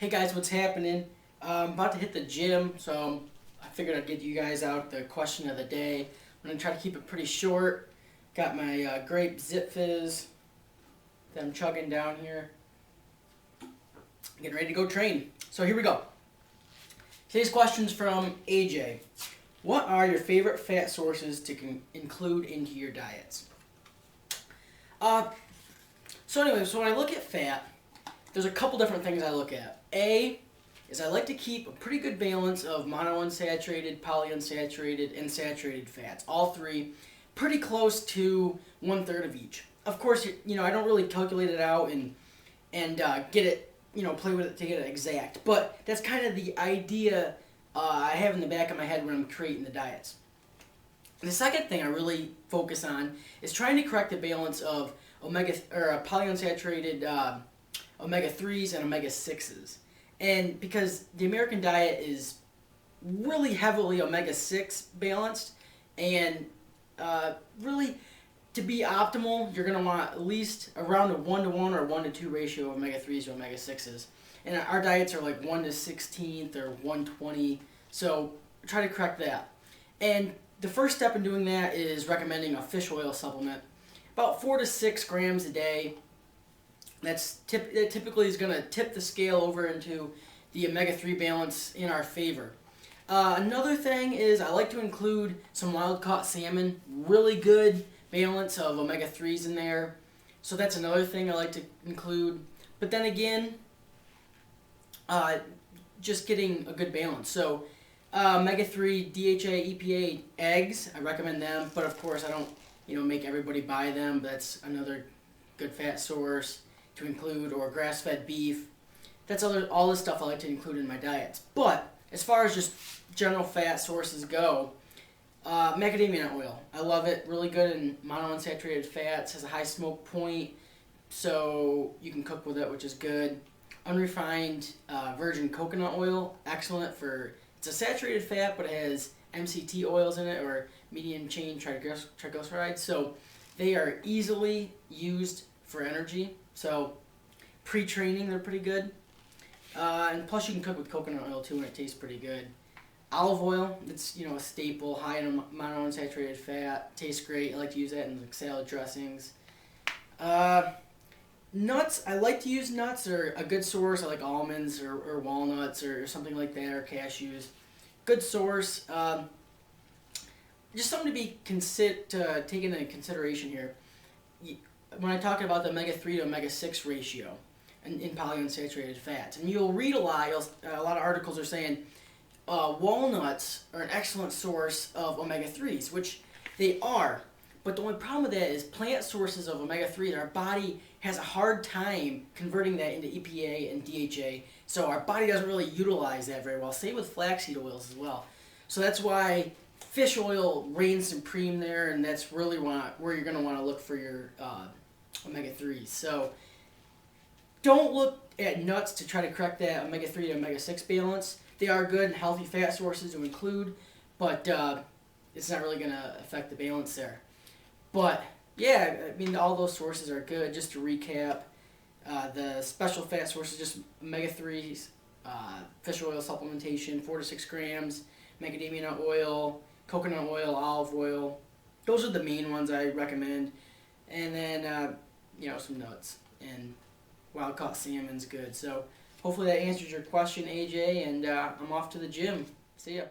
Hey guys, what's happening? I'm about to hit the gym, so I figured I'd get you guys out the question of the day. I'm going to try to keep it pretty short. Got my grape Zip Fizz that I'm chugging down here. Getting ready to go train. So here we go. Today's question's from AJ. What are your favorite fat sources to include into your diets? So when I look at fat, there's a couple different things I look at. A is I like to keep a pretty good balance of monounsaturated, polyunsaturated, and saturated fats. All three pretty close to 1/3 of each. Of course, I don't really calculate it out and get it, play with it to get it exact. But that's kind of the idea I have in the back of my head when I'm creating the diets. And the second thing I really focus on is trying to correct the balance of polyunsaturated omega-3s and omega-6s. And because the American diet is really heavily omega-6 balanced, and really to be optimal, you're going to want at least around a 1-to-1 or 1-to-2 ratio of omega-3s to omega-6s. And our diets are like 1/16 or 1/20, so try to correct that. And the first step in doing that is recommending a fish oil supplement. About 4 to 6 grams a day. That typically is going to tip the scale over into the omega-3 balance in our favor. Another thing is I like to include some wild-caught salmon. Really good balance of omega-3s in there. So that's another thing I like to include. But then again, just getting a good balance. So omega-3, DHA, EPA, eggs, I recommend them. But of course I don't make everybody buy them. But that's another good fat source to include, or grass-fed beef. That's all this stuff I like to include in my diets. But as far as just general fat sources go, macadamia nut oil. I love it. Really good in monounsaturated fats. Has a high smoke point, so you can cook with it, which is good. Unrefined virgin coconut oil. Excellent for, it's a saturated fat, but it has MCT oils in it, or medium chain triglycerides. So they are easily used for energy. So pre-training, they're pretty good. And plus you can cook with coconut oil too, and it tastes pretty good. Olive oil, it's a staple, high in monounsaturated fat, tastes great. I like to use that in like salad dressings. Nuts, I like to use nuts. They're a good source. I like almonds or walnuts or something like that, or cashews. Good source. Just something to be taken into consideration here. When I talk about the omega-3 to omega-6 ratio in polyunsaturated fats, and you'll read a lot of articles are saying walnuts are an excellent source of omega-3s, which they are. But the only problem with that is plant sources of omega-3, our body has a hard time converting that into EPA and DHA, so our body doesn't really utilize that very well. Same with flaxseed oils as well. So that's why fish oil reigns supreme there, and that's really where you're going to want to look for your omega-3s. So don't look at nuts to try to correct that omega-3 to omega-6 balance. They are good and healthy fat sources to include, but it's not really going to affect the balance there. But yeah, all those sources are good. Just to recap, the special fat sources, just omega-3s, fish oil supplementation, 4 to 6 grams, macadamia nut oil, coconut oil, olive oil. Those are the main ones I recommend. And then, some nuts. And wild-caught salmon's good. So hopefully that answers your question, AJ. And I'm off to the gym. See ya.